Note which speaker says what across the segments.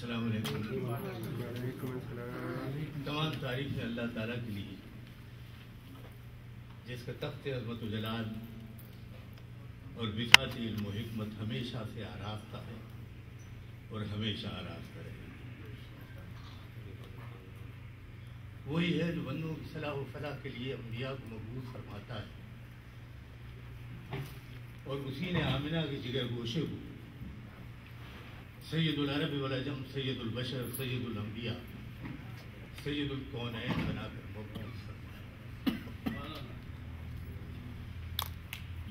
Speaker 1: السلام علیکم۔ تمام تعریفیں اللہ تعالیٰ کے لیے جس کا تخت عظمت و جلال اور بساط علم و حکمت ہمیشہ سے آراستہ ہے اور ہمیشہ آراستہ رہے گی۔ وہی ہے جو بندوں کی صلاح و فلاح کے لیے انبیاء کو مبعوث فرماتا ہے، اور اسی نے آمنہ کے جگر گوشے کو سید العرب والعجم، سید البشر، سید الانبیاء، سید الکونین بنا کر مبعوث فرمایا۔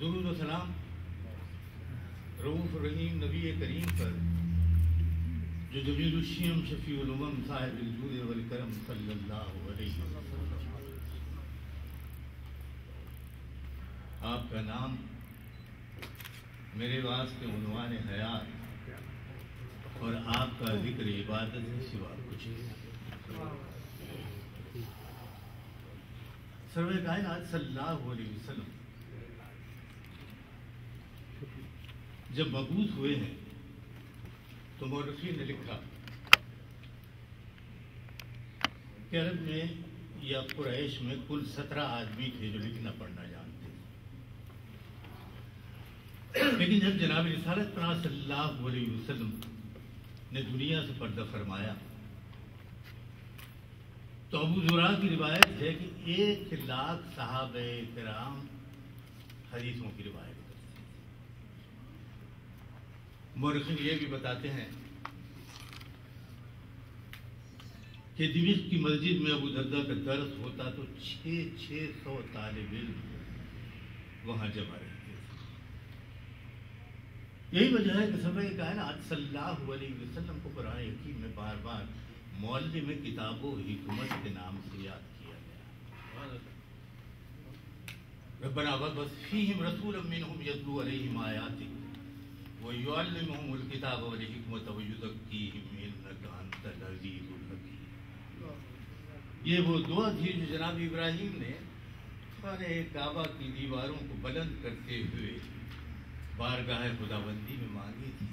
Speaker 1: درود و سلام رؤوف الرحیم نبی کریم پر جو جمیل الشیم شفیع الامم صاحب الجود والکرم صلی اللہ علیہ وسلم، آپ کا نام میرے واسطے عنوان حیات اور آپ کا ذکر عبادت سے سوا کچھ نہیں۔ سرور کائنات صلی اللہ علیہ وسلم جب مبعوث ہوئے ہیں تو مورخین نے لکھا کہ عرب میں یا قریش میں کل 17 آدمی تھے جو لکھنا پڑھنا جانتے تھے، لیکن جب جناب رسالت پناہ صلی اللہ علیہ وسلم نے دنیا سے پردہ فرمایا تو ابو زرع کی روایت ہے کہ 1,00,000 صحابہ کرام حدیثوں کی روایت کرتے ہیں۔ مورخین یہ بھی بتاتے ہیں کہ دمشق کی مسجد میں ابو دردہ کا درس ہوتا تو 600 طالب علم وہاں جمع رہتے تھے۔ یہی وجہ ہے کہ سرور کائنات صلی اللہ علیہ وسلم کو قرآن حکیم میں بار بار معلم کتاب و حکمت کے نام سے یاد کیا گیا۔ ربنا وابعث فیہم رسولا منہم یتلو علیہم آیاتک ویعلمہم الکتاب والحکمت ویزکیہم انک انت العزیز الحکیم۔ یہ وہ دعا تھی جو جناب ابراہیم نے خانہ کعبہ کی دیواروں کو بلند کرتے ہوئے بارگاہ خداوندی میں مانگی تھی،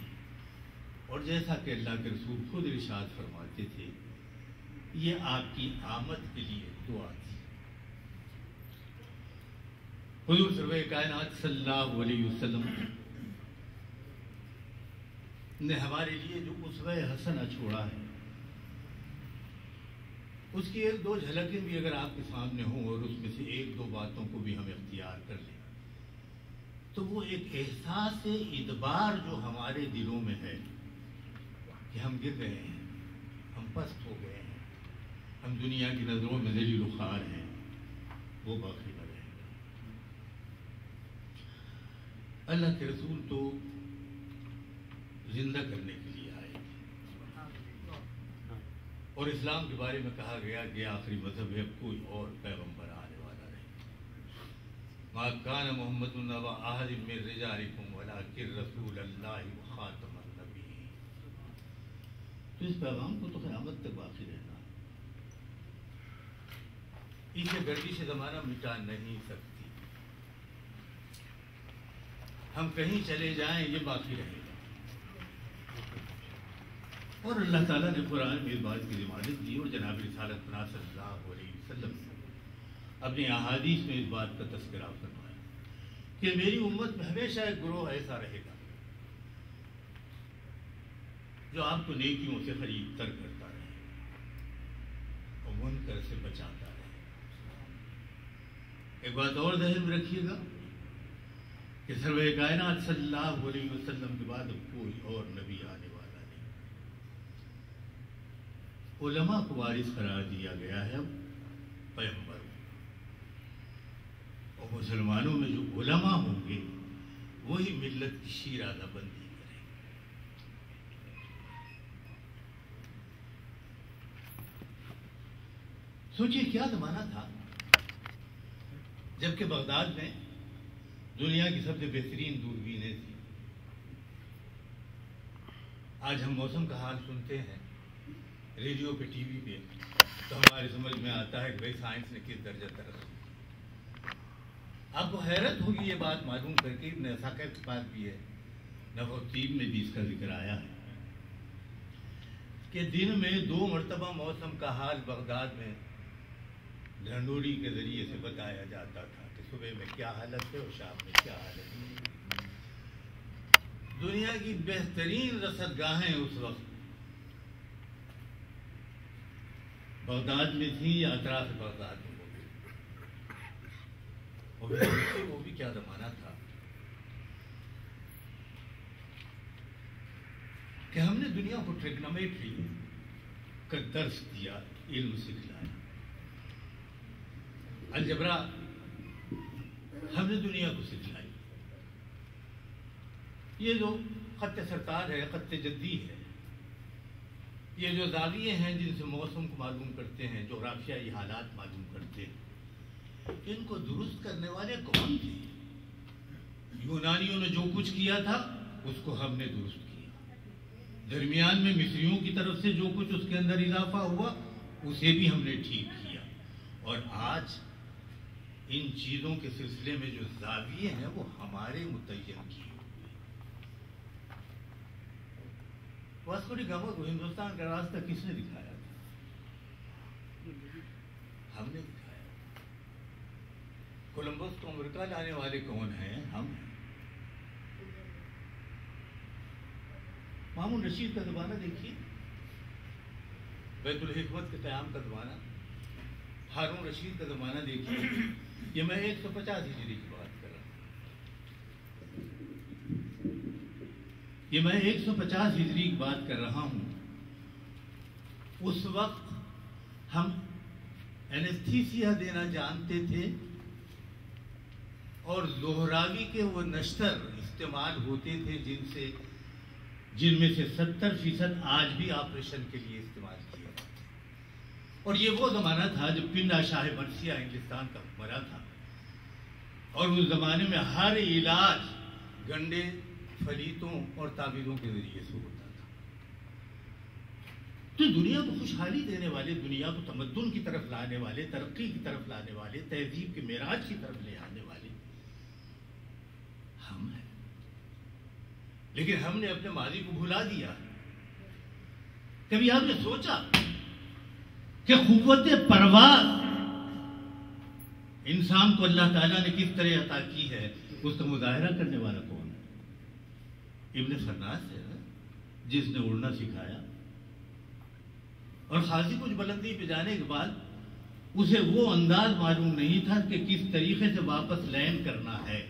Speaker 1: اور جیسا کہ اللہ کے رسول خود ارشاد فرماتے تھے یہ آپ کی آمد کے لیے دعا تھی۔ حضور سرور کائنات صلی اللہ علیہ وسلم نے ہمارے لیے جو اسوہ حسنہ چھوڑا ہے اس کی 1-2 جھلکیں بھی اگر آپ کے سامنے ہوں اور اس میں سے 1-2 باتوں کو بھی ہم اختیار کر لیں تو وہ ایک احساس ادبار جو ہمارے دلوں میں ہے کہ ہم گر گئے ہیں، ہم پست ہو گئے ہیں، ہم دنیا کی نظروں میں ذلیل و خوار ہیں، وہ باقی نہ رہے گا۔ اللہ کے رسول تو زندہ کرنے کے لیے آئے تھے، اور اسلام کے بارے میں کہا گیا کہ آخری مذہب ہے، کوئی اور پیغمبر آنے والا نہیں۔ ما کان محمد ابا احد من رجالکم ولکن رسول اللہ وخاتم النبیین۔ تو اس پیغام کو تو قیامت تک باقی رہنا، اسے گردش زمانہ مٹا نہیں سکتی۔ ہم کہیں چلے جائیں یہ باقی رہے گا، اور اللہ تعالیٰ نے قرآن میں اس بات کی ضمانت دی، اور جناب رسالت پناہ صلی اللہ علیہ وسلم نے اپنی احادیث میں اس بات کا تذکرہ فرمایا کہ میری امت میں ہمیشہ ایک گروہ ایسا رہے گا جو آپ کو نیکیوں سے قریب تر کرتا رہے اور منکر سے بچاتا رہے۔ ایک بات اور ذہن میں رکھیے گا کہ سرور کائنات صلی اللہ علیہ وسلم کے بعد اب کوئی اور نبی آنے والا نہیں۔ علماء کو وارث قرار دیا گیا ہے اب پیغمبر، اور مسلمانوں میں جو علماء ہوں گے وہی ملت کی شیرازہ بندی کریں گے۔ سوچئے کیا زمانہ تھا جبکہ بغداد میں دنیا کی سب سے بہترین دوربینیں تھیں۔ آج ہم موسم کا حال سنتے ہیں ریڈیو پہ، ٹی وی پہ، تو ہمارے سمجھ میں آتا ہے کہ بھائی سائنس نے کس درجہ ترقی کی۔ آپ کو حیرت ہوگی یہ بات معلوم کر کے، ابن عساکر کے پاس بھی ہے، نفع الطیب میں بھی اس کا ذکر آیا ہے کہ دن میں 2 مرتبہ موسم کا حال بغداد میں ڈھنڈوری کے ذریعے سے بتایا جاتا تھا کہ صبح میں کیا حالت ہے اور شام میں کیا حالت ہے۔ دنیا کی بہترین رصد گاہیں اس وقت بغداد میں تھی یا اطراف بغداد میں وہ بھی کیا زمانہ تھا کہ ہم نے دنیا کو ٹریگنومیٹری کا درس دیا، علم سکھلایا، الجبرا ہم نے دنیا کو سکھلائی۔ یہ جو خط سرطان ہے، خط جدی ہے، یہ جو زاویے ہیں جن سے موسم کو معلوم کرتے ہیں، جغرافیائی حالات معلوم کرتے ہیں، ان کو درست کرنے والے کون تھے؟ یونانیوں نے جو کچھ کیا تھا اس کو ہم نے درست کیا، درمیان میں مصریوں کی طرف سے جو کچھ اس کے اندر اضافہ ہوا اسے بھی ہم نے ٹھیک کیا، اور آج ان چیزوں کے سلسلے میں جو زاویے ہیں وہ ہمارے متعین کیے ہوئے۔ واسکو ڈی گاما کو ہندوستان کا راستہ کس نے دکھایا تھا؟ ہم نے دکھایا۔ کولمبس کو امریکہ لانے والے کون ہیں؟ ہم ہیں۔ مامون رشید کا زمانہ دیکھیے، بیت الحکمت کے قیام کا زمانہ، ہارون رشید کا زمانہ دیکھیے۔ یہ میں 150 ہجری کی بات کر رہا ہوں، یہ میں 150 ہجری کی بات کر رہا ہوں۔ اس وقت ہم اینستھیسیا دینا جانتے تھے، اور زہراوی کے وہ نشتر استعمال ہوتے تھے جن میں سے 70% آج بھی آپریشن کے لیے استعمال کیا جاتا ہے۔ اور یہ وہ زمانہ تھا جب پنڈا شاہ مرثیہ انگلستان کا حکمراں تھا، اور اس زمانے میں ہر علاج گنڈے، فلیتوں اور تعویذوں کے ذریعے سے ہوتا تھا۔ تو دنیا کو خوشحالی دینے والے، دنیا کو تمدن کی طرف لانے والے، ترقی کی طرف لانے والے، تہذیب کے معراج کی طرف لے آنے والے ہم ہیں، لیکن ہم نے اپنے ماضی کو بھلا دیا۔ کبھی آپ نے سوچا کہ قوت پرواز انسان کو اللہ تعالیٰ نے کس طرح عطا کی ہے؟ اس کا مظاہرہ کرنے والا کون ہے؟ ابن فرناس ہے، جس نے اڑنا سکھایا، اور خاصی کچھ بلندی پہ جانے کے بعد اسے وہ انداز معلوم نہیں تھا کہ کس طریقے سے واپس لینڈ کرنا ہے،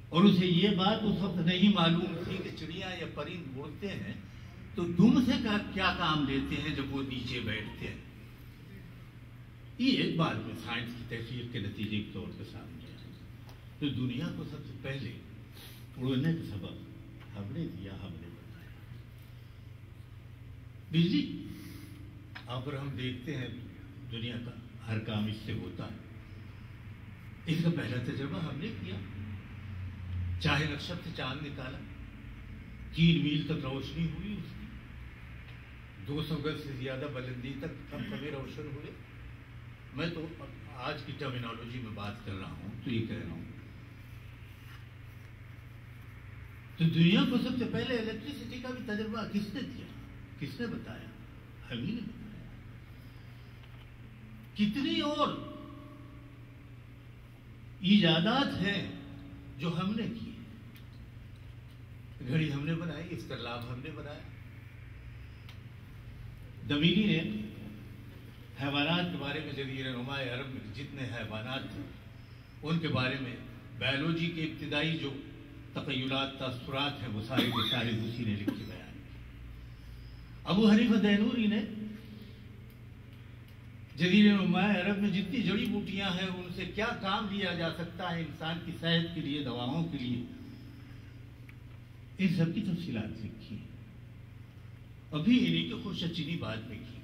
Speaker 1: اور اسے یہ بات اس وقت نہیں معلوم تھی کہ چڑیا یا پرند بولتے ہیں تو دم سے کیا کام لیتے ہیں جب وہ نیچے بیٹھتے ہیں۔ یہ ایک بار میں سائنس کی تحقیق کے نتیجے کے طور پہ سامنے آئے۔ تو دنیا کو سب سے پہلے اڑنے کا سبب ہم نے دیا، ہم نے بتایا۔ بجلی پر ہم دیکھتے ہیں دنیا کا ہر کام اس سے ہوتا ہے، اس کا پہلا تجربہ ہم نے کیا۔ چاہے نقشب سے چاند نکالا، 3 میل تک روشنی ہوئی، اس کی 200 گز سے زیادہ بلندی تک ہم کبھی روشن ہوئے۔ میں تو آج کی ٹرمینالوجی میں بات کر رہا ہوں تو یہ کہہ رہا ہوں، تو دنیا کو سب سے پہلے الیکٹریسٹی کا بھی تجربہ کس نے دیا؟ کس نے بتایا؟ ہم ہی نے بتایا۔ کتنی اور ایجادات ہیں جو ہم نے کی۔ گھڑی ہم نے بنائی، اسٹرلاب ہم نے بنایا۔ دمینی نے حیوانات کے بارے میں جزیرہ نمائے عرب میں جتنے حیوانات تھے ان کے بارے میں بایولوجی کے ابتدائی جو تخیلات، تاثرات ہیں وہ سارے کے سارے اسی نے لکھ کے بیان کیے۔ ابو حنیفہ دینوری نے جزیرہ نمائے عرب میں جتنی جڑی بوٹیاں ہیں ان سے کیا کام لیا جا سکتا ہے انسان کی صحت کے لیے، دواؤں کے لیے، ان سب کی تفصیلات لکھی۔ ابھی انہیں کی خورشید چینی بعد میں کی۔